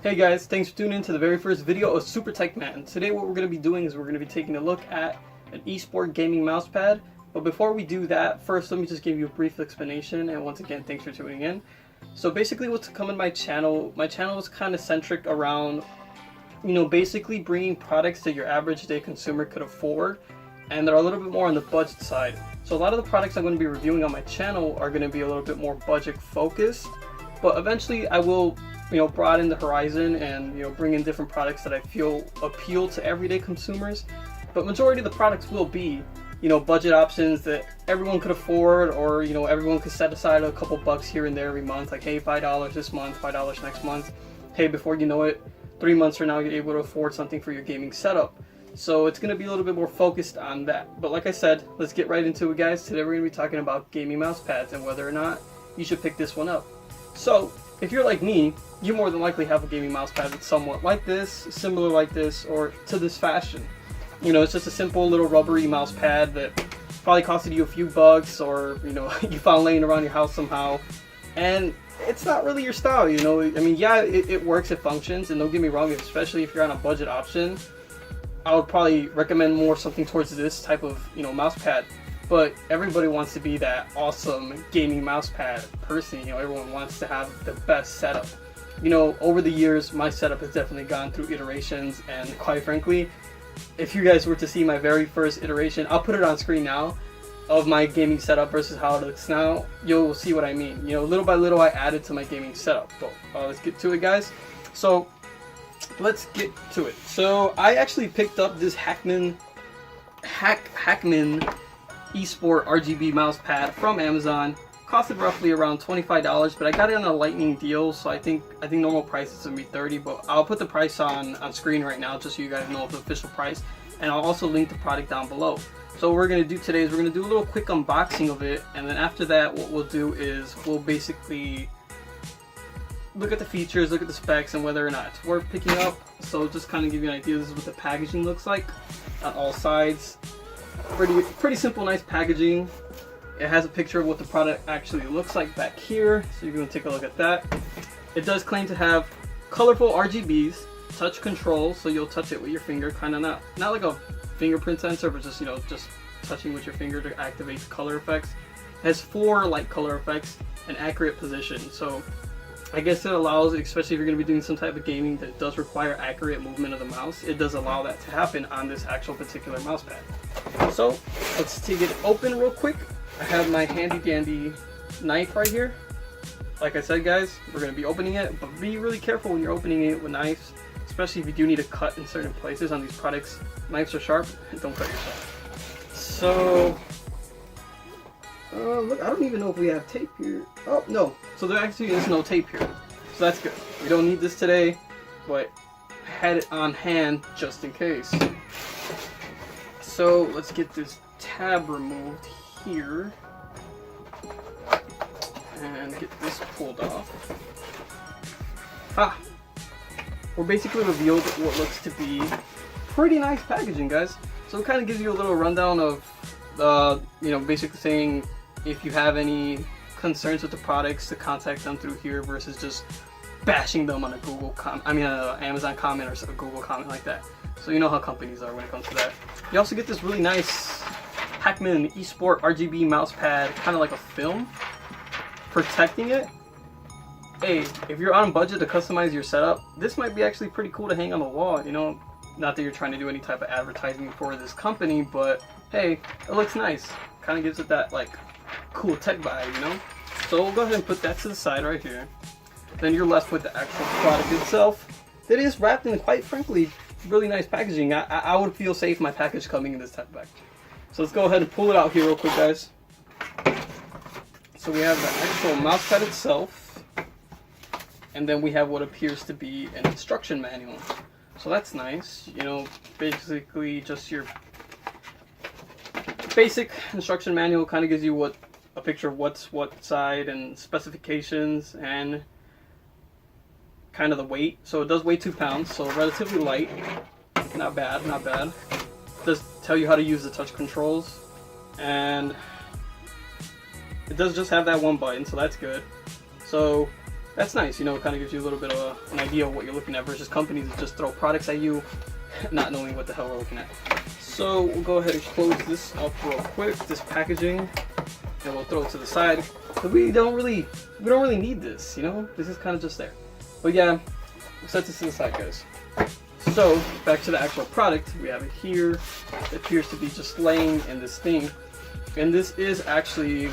Hey guys, thanks for tuning in to the very first video of Super Tech Man. Today what we're going to be doing is we're going to be taking a look at an eSport gaming mousepad. But before we do that, first let me just give you a brief explanation, and once again thanks for tuning in. So basically what's coming my channel is kind of centric around, basically bringing products that your average day consumer could afford, and they're a little bit more on the budget side. So a lot of the products I'm going to be reviewing on my channel are going to be a little bit more budget focused, but eventually I will broaden the horizon and bring in different products that I feel appeal to everyday consumers. But majority of the products will be budget options that everyone could afford, or everyone could set aside a couple bucks here and there every month, like hey, $5 this month, $5 next month. Hey, before you know it, 3 months from now you're able to afford something for your gaming setup. So it's going to be a little bit more focused on that. But like I said, let's get right into it, guys. Today we're going to be talking about gaming mouse pads and whether or not you should pick this one up. So if you're like me, you more than likely have a gaming mouse pad that's somewhat like this, similar like this, or to this fashion. It's just a simple little rubbery mouse pad that probably costed you a few bucks, or you found laying around your house somehow, and it's not really your style. I mean, yeah, it works, it functions, and don't get me wrong, especially if you're on a budget option, I would probably recommend more something towards this type of mouse pad. But everybody wants to be that awesome gaming mouse pad person. Everyone wants to have the best setup. Over the years, my setup has definitely gone through iterations, and quite frankly, if you guys were to see my very first iteration, I'll put it on screen now, of my gaming setup versus how it looks now, you'll see what I mean. Little by little I added to my gaming setup. But let's get to it, guys. So let's get to it. So I actually picked up this Hackman eSport RGB mousepad from Amazon. Costed roughly around $25, but I got it on a lightning deal, so I think normal price is gonna be $30, but I'll put the price on screen right now just so you guys know the official price, and I'll also link the product down below. So what we're gonna do today is we're gonna do a little quick unboxing of it, and then after that what we'll do is we'll basically look at the features, look at the specs, and whether or not it's worth picking up. So just kind of give you an idea, this is what the packaging looks like on all sides. Pretty simple, nice packaging. It has a picture of what the product actually looks like back here, so you're going to take a look at that. It does claim to have colorful RGBs, touch control, so you'll touch it with your finger, kind of not like a fingerprint sensor, but just just touching with your finger to activate the color effects. It has 4 light color effects and accurate position, so I guess it allows, especially if you're going to be doing some type of gaming that does require accurate movement of the mouse, it does allow that to happen on this actual particular mouse pad. So let's take it open real quick. I have my handy dandy knife right here. Like I said, guys, we're going to be opening it, but be really careful when you're opening it with knives, especially if you do need to cut in certain places on these products. Knives are sharp, don't cut yourself. So look, I don't even know if we have tape here. Oh no, so there actually is no tape here, so that's good. We don't need this today, but I had it on hand just in case. So let's get this tab removed here and get this pulled off. We're basically revealed what looks to be pretty nice packaging, guys. So it kind of gives you a little rundown of basically saying if you have any concerns with the products to contact them through here versus just bashing them on a Amazon comment or a Google comment like that. So you know how companies are when it comes to that. You also get this really nice Hackman eSport RGB mousepad, kind of like a film protecting it. Hey, if you're on budget to customize your setup, this might be actually pretty cool to hang on the wall. Not that you're trying to do any type of advertising for this company, but hey, it looks nice. Kind of gives it that like cool tech vibe, So we'll go ahead and put that to the side right here. Then you're left with the actual product itself. It is wrapped in, quite frankly, really nice packaging. I would feel safe my package coming in this type of package. So let's go ahead and pull it out here real quick, guys. So we have the actual mouse pad itself, and then we have what appears to be an instruction manual. So that's nice. Basically just your basic instruction manual, kind of gives you a picture of what's what side and specifications and kind of the weight. So it does weigh 2 pounds, so relatively light. Not bad, not bad. It does tell you how to use the touch controls, and it does just have that one button, so that's good. So that's nice. You know, it kind of gives you a little bit of an idea of what you're looking at versus companies that just throw products at you, not knowing what the hell we're looking at. So we'll go ahead and close this up real quick, this packaging, and we'll throw it to the side. But we don't really need this, you know? This is kind of just there. But yeah, we'll set this to the side, guys. So back to the actual product, we have it here. It appears to be just laying in this thing. And this is actually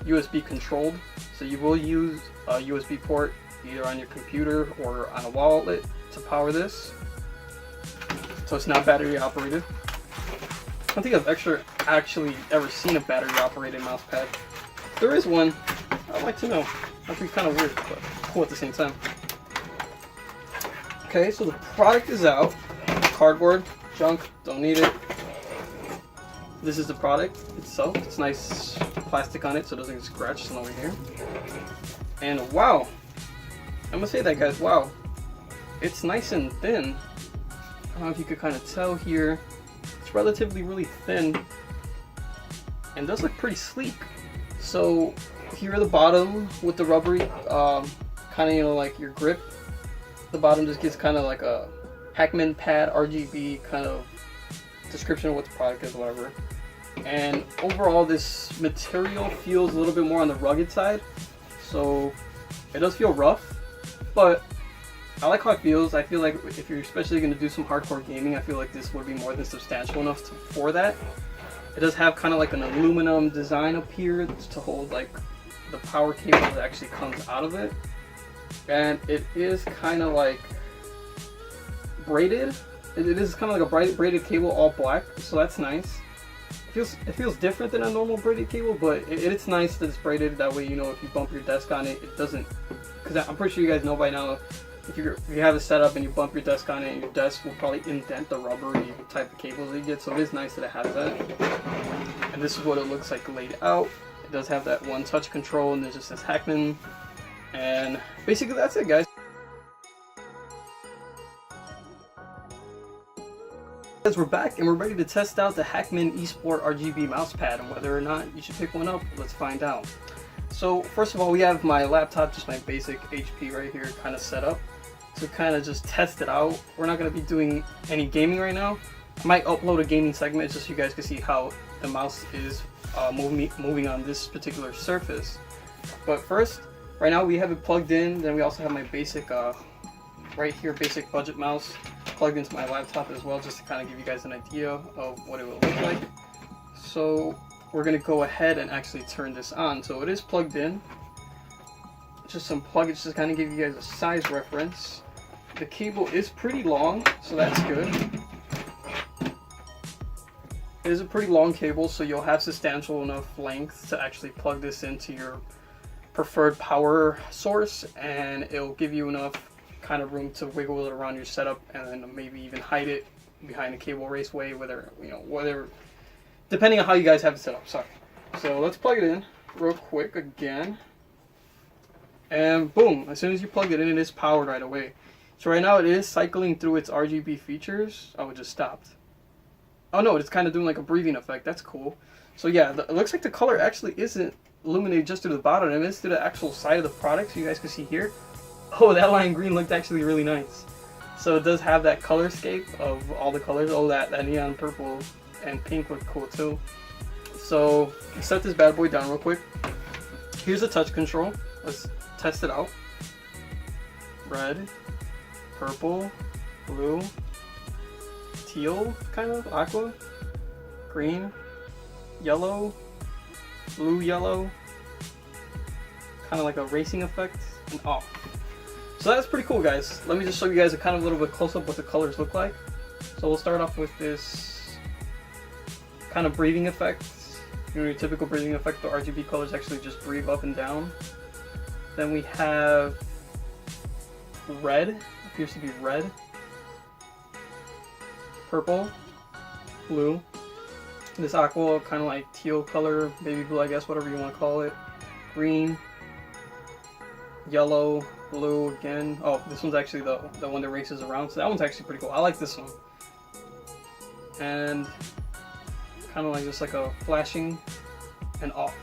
USB controlled. So you will use a USB port either on your computer or on a wall outlet to power this. So it's not battery operated. I don't think I've actually ever seen a battery operated mouse pad. If there is one, I'd like to know. That'd be kind of weird, but cool at the same time. Okay, so the product is out. Cardboard, junk, don't need it. This is the product itself. It's nice plastic on it so it doesn't get scratched over here. And wow, I'm gonna say that, guys, wow. It's nice and thin. I don't know if you could kind of tell here. It's relatively really thin and does look pretty sleek. So here at the bottom with the rubbery kind of, you know, like your grip, the bottom just gets kind of like a Hackman pad RGB kind of description of what the product is, whatever. And overall this material feels a little bit more on the rugged side, so it does feel rough, but I like how it feels. I feel like if you're especially going to do some hardcore gaming, I feel like this would be more than substantial enough for that. It does have kind of like an aluminum design up here to hold like the power cable that actually comes out of it. And it is kind of like braided. It is kind of like a braided cable, all black, so that's nice. It feels different than a normal braided cable, but it's nice that it's braided. That way, you know, if you bump your desk on it, it doesn't. Because I'm pretty sure you guys know by now, if you have it set up and you bump your desk on it, your desk will probably indent the rubbery type of cables that you get. So it is nice that it has that. And this is what it looks like laid out. It does have that one touch control, and there's just this Hackman. And basically that's it, guys. We're back and we're ready to test out the Hackman eSport RGB mousepad, and whether or not you should pick one up, let's find out. So first of all, we have my laptop, just my basic HP right here, kind of set up to kind of just test it out. We're not going to be doing any gaming right now. I might upload a gaming segment just so you guys can see how the mouse is moving on this particular surface. But first, right now we have it plugged in. Then we also have my basic right here, basic budget mouse plugged into my laptop as well, just to kind of give you guys an idea of what it will look like. So we're going to go ahead and actually turn this on. So it is plugged in. Just some plugins to kind of give you guys a size reference. The cable is pretty long, so that's good. It is a pretty long cable, so you'll have substantial enough length to actually plug this into your preferred power source, and it'll give you enough kind of room to wiggle it around your setup, and then maybe even hide it behind a cable raceway, whether depending on how you guys have it set up. Sorry. So let's plug it in real quick again, and boom! As soon as you plug it in, it is powered right away. So right now it is cycling through its RGB features. Oh, it just stopped. Oh no, it's kind of doing like a breathing effect. That's cool. So yeah, it looks like the color actually isn't illuminated just to the bottom. It is to the actual side of the product, so you guys can see here. Oh, that lime green looked actually really nice. So it does have that color scape of all the colors. Oh, that neon purple and pink look cool too. So let's set this bad boy down real quick. Here's the touch control. Let's test it out. Red, purple, blue, teal, kind of aqua, green, yellow, blue, yellow, kind of like a racing effect, and off. So that's pretty cool, guys. Let me just show you guys a kind of little bit close up what the colors look like. So we'll start off with this kind of breathing effect. You know, your typical breathing effect, the RGB colors actually just breathe up and down. Then we have red, appears to be red, purple, blue, this aqua kind of like teal color, baby blue, I guess, whatever you want to call it, green, yellow, blue again. Oh, this one's actually the one that races around, so that one's actually pretty cool. I like this one. And kind of like just like a flashing and off.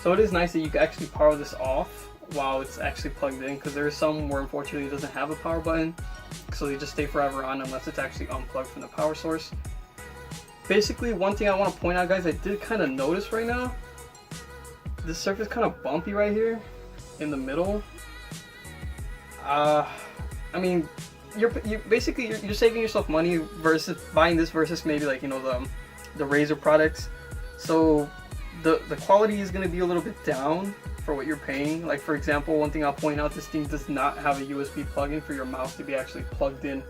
So it is nice that you can actually power this off while it's actually plugged in, because there are some where unfortunately it doesn't have a power button, so they just stay forever on unless it's actually unplugged from the power source. Basically, one thing I want to point out, guys, I did kind of notice right now, this surface kind of bumpy right here in the middle. I mean, you're basically saving yourself money versus buying this versus maybe like, you know, the Razer products. So the quality is going to be a little bit down for what you're paying. Like, for example, one thing I'll point out, this thing does not have a USB plug-in for your mouse to be actually plugged in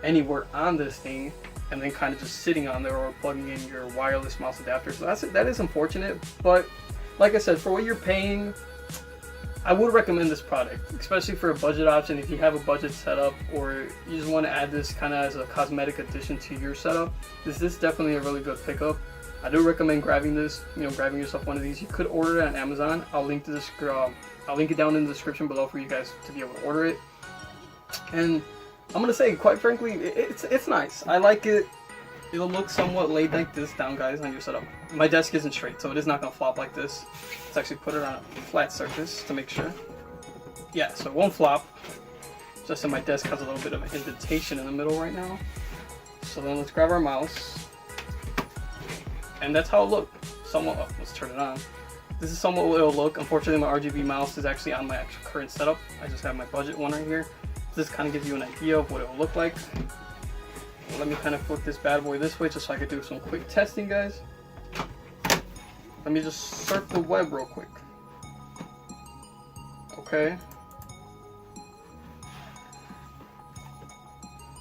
anywhere on this thing and then kind of just sitting on there, or plugging in your wireless mouse adapter. So that is unfortunate, but like I said, for what you're paying, I would recommend this product, especially for a budget option. If you have a budget setup, or you just want to add this kind of as a cosmetic addition to your setup, this is definitely a really good pickup. I do recommend grabbing this, you know, grabbing yourself one of these. You could order it on Amazon. I'll link it down in the description below for you guys to be able to order it. And I'm gonna say, quite frankly, it's nice. I like it. It'll look somewhat laid like this down, guys, on your setup. My desk isn't straight, so it is not gonna flop like this. Let's actually put it on a flat surface to make sure. Yeah, so it won't flop. Just that my desk has a little bit of an indentation in the middle right now. So then let's grab our mouse. And that's how it looked. Somewhat, oh, let's turn it on. This is somewhat what it'll look. Unfortunately, my RGB mouse is actually on my actual current setup. I just have my budget one right here. This kind of gives you an idea of what it will look like. Let me kind of flip this bad boy this way just so I could do some quick testing, guys. Let me just surf the web real quick. Okay.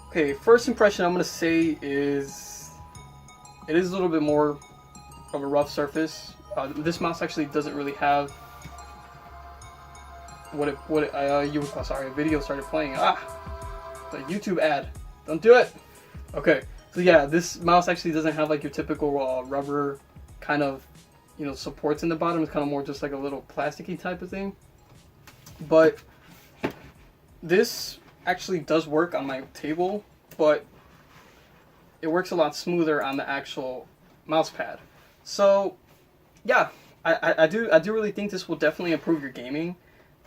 Okay, first impression I'm going to say is it is a little bit more of a rough surface. This mouse actually doesn't really have sorry, a video started playing. The YouTube ad. Don't do it. Okay, so yeah, this mouse actually doesn't have like your typical rubber kind of, you know, supports in the bottom. It's kind of more just like a little plasticky type of thing. But this actually does work on my table, but it works a lot smoother on the actual mouse pad. So yeah, I do really think this will definitely improve your gaming.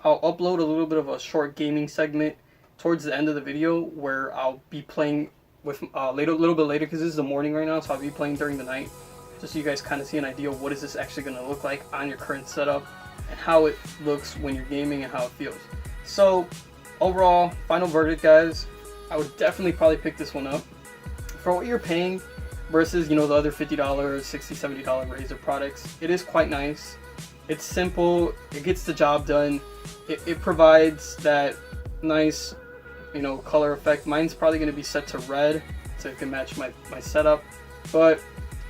I'll upload a little bit of a short gaming segment towards the end of the video where I'll be playing with a little bit later, because this is the morning right now, so I'll be playing during the night, just so you guys kind of see an idea of what is this actually going to look like on your current setup and how it looks when you're gaming and how it feels. So overall, final verdict, guys, I would definitely probably pick this one up for what you're paying versus, you know, the other $50, $60, $70 Razer products. It is quite nice. It's simple. It gets the job done. It provides that nice, you know, color effect. Mine's probably going to be set to red so it can match my setup. But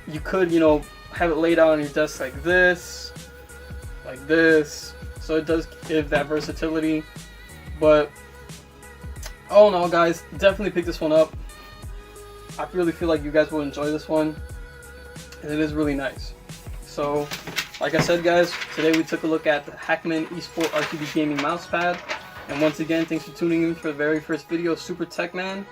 you could, you know, have it laid out on your desk like this. So it does give that versatility. But all in all, guys, definitely pick this one up. I really feel like you guys will enjoy this one, and it is really nice. So like I said, guys, today we took a look at the Hackman Esport RGB Gaming Mousepad. And once again, thanks for tuning in for the very first video of Super Tech Man.